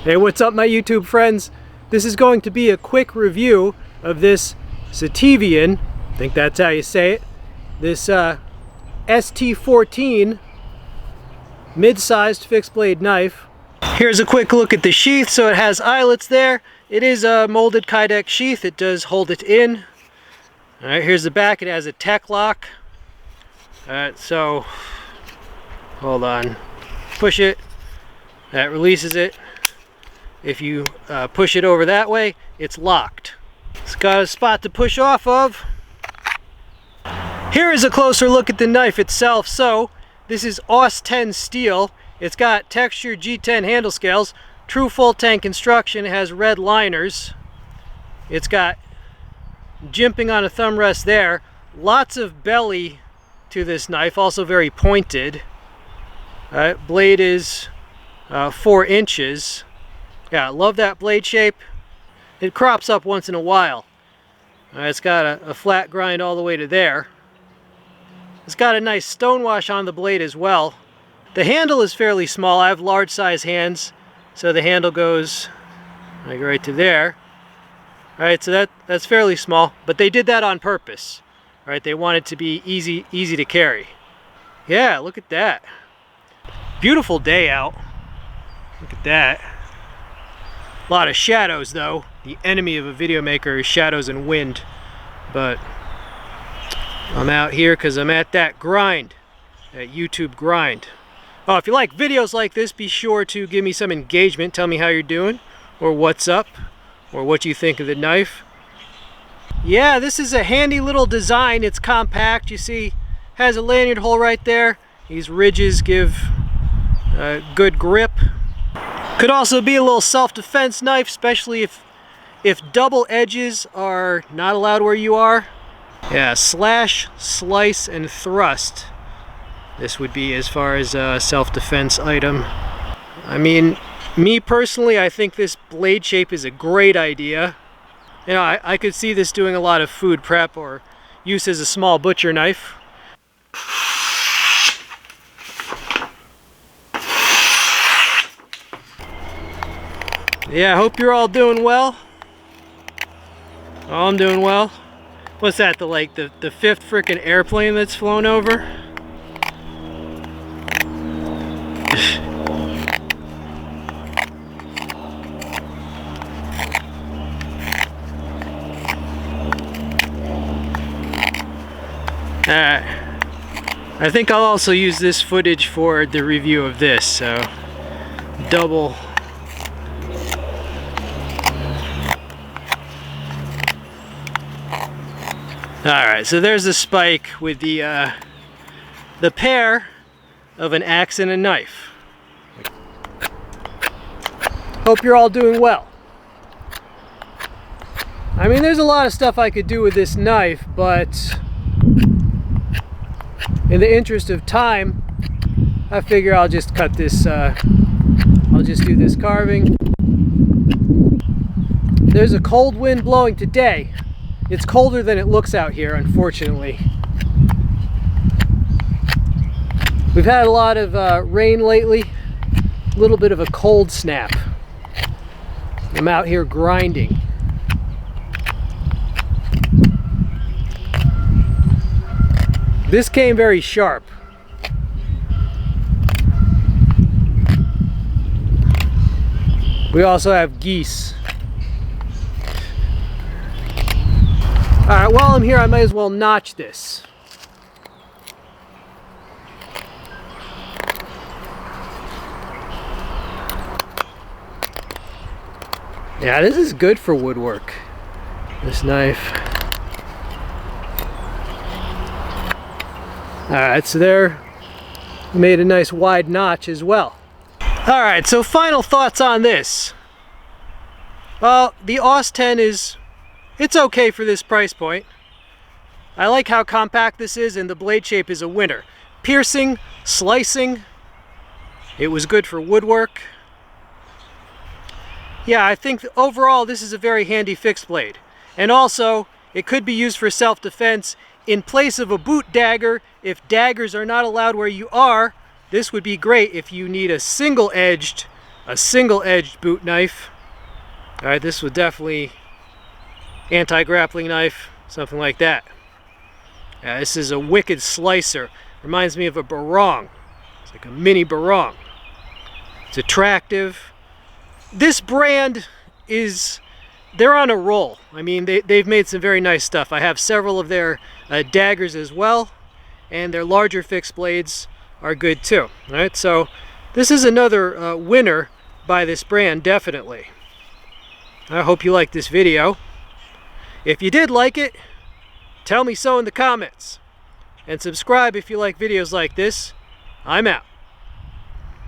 Hey, what's up my YouTube friends? This is going to be a quick review of this Sitivien, I think that's how you say it, this ST14 mid-sized fixed blade knife. Here's a quick look at the sheath. So it has eyelets there. It is a molded Kydex sheath. It does hold it in. Alright, here's the back. It has a tech lock. Alright, so hold on. Push it. That releases it. If you push it over that way, it's locked. It's got a spot to push off of. Here is a closer look at the knife itself. So this is AUS 10 steel. It's got textured G10 handle scales, true full tank construction. It has red liners. It's got jimping on a thumb rest there. Lots of belly to this knife, also very pointed. Blade is 4 inches. Yeah, I love that blade shape. It crops up once in a while. It's got a flat grind all the way to there. It's got a nice stonewash on the blade as well. The handle is fairly small. I have large size hands, so the handle goes like right to there. Alright, so that's fairly small, but they did that on purpose. Alright, they want it to be easy to carry. Yeah, look at that. Beautiful day out. Look at that. A lot of shadows though. The enemy of a video maker is shadows and wind. But I'm out here because I'm at that grind. That YouTube grind. Oh, if you like videos like this, be sure to give me some engagement. Tell me how you're doing, or what's up, or what you think of the knife. Yeah, this is a handy little design. It's compact. You see, has a lanyard hole right there. These ridges give good grip. Could also be a little self-defense knife, especially if double edges are not allowed where you are. Yeah, slash, slice, and thrust. This would be as far as a self-defense item. I mean, me personally, I think this blade shape is a great idea. You know, I could see this doing a lot of food prep or use as a small butcher knife. Yeah, I hope you're all doing well. Oh, I'm doing well. What's that, the fifth frickin' airplane that's flown over? I think I'll also use this footage for the review of this, so double. Alright, so there's the spike with the pair of an axe and a knife. Hope you're all doing well. I mean, there's a lot of stuff I could do with this knife, but in the interest of time, I figure I'll just cut this, I'll just do this carving. There's a cold wind blowing today. It's colder than it looks out here, unfortunately. We've had a lot of rain lately, a little bit of a cold snap. I'm out here grinding. This came very sharp. We also have geese. Alright, while I'm here, I might as well notch this. Yeah, this is good for woodwork, this knife. Alright, so there, made a nice wide notch as well. Alright, so final thoughts on this. Well, the AUS 10 it's okay for this price point. I like how compact this is, and the blade shape is a winner. Piercing, slicing, it was good for woodwork. Yeah, I think overall this is a very handy fixed blade. And also, it could be used for self-defense in place of a boot dagger. If daggers are not allowed where you are, this would be great if you need a single-edged a single-edged boot knife. All right, this would definitely anti-grappling knife, something like that. This is a wicked slicer. Reminds me of a Barong. It's like a mini Barong. It's attractive. This brand is, they're on a roll. I mean, they've made some very nice stuff. I have several of their daggers as well, and their larger fixed blades are good too. All right, so this is another winner by this brand, definitely. I hope you liked this video. If you did like it, tell me so in the comments. And subscribe if you like videos like this. I'm out.